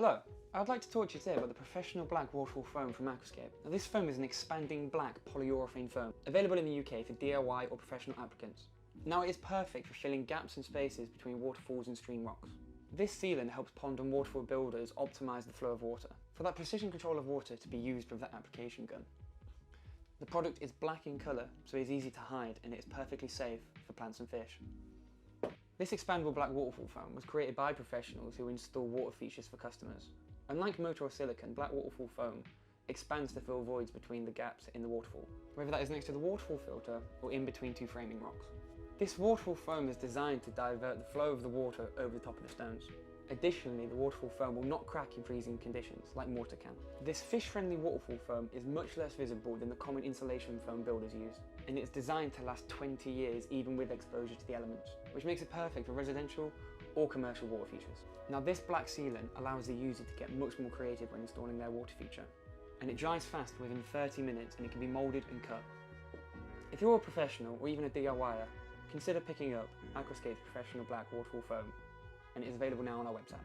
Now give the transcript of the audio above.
Hello, I'd like to talk to you today about the professional black waterfall foam from Aquascape. Now this foam is an expanding black polyurethane foam, available in the UK for DIY or professional applicants. Now it is perfect for filling gaps and spaces between waterfalls and stream rocks. This sealant helps pond and waterfall builders optimise the flow of water, for that precision control of water to be used with that application gun. The product is black in colour, so it is easy to hide and it is perfectly safe for plants and fish. This expandable black waterfall foam was created by professionals who install water features for customers. Unlike motor or silicone, black waterfall foam expands to fill voids between the gaps in the waterfall, whether that is next to the waterfall filter or in between two framing rocks. This waterfall foam is designed to divert the flow of the water over the top of the stones. Additionally, the waterfall foam will not crack in freezing conditions like mortar can. This fish-friendly waterfall foam is much less visible than the common insulation foam builders use, and it's designed to last 20 years even with exposure to the elements, which makes it perfect for residential or commercial water features. Now this black sealant allows the user to get much more creative when installing their water feature, and it dries fast within 30 minutes and it can be moulded and cut. If you're a professional or even a DIYer, consider picking up Aquascapes Professional Black Waterfall Foam, and it is available now on our website.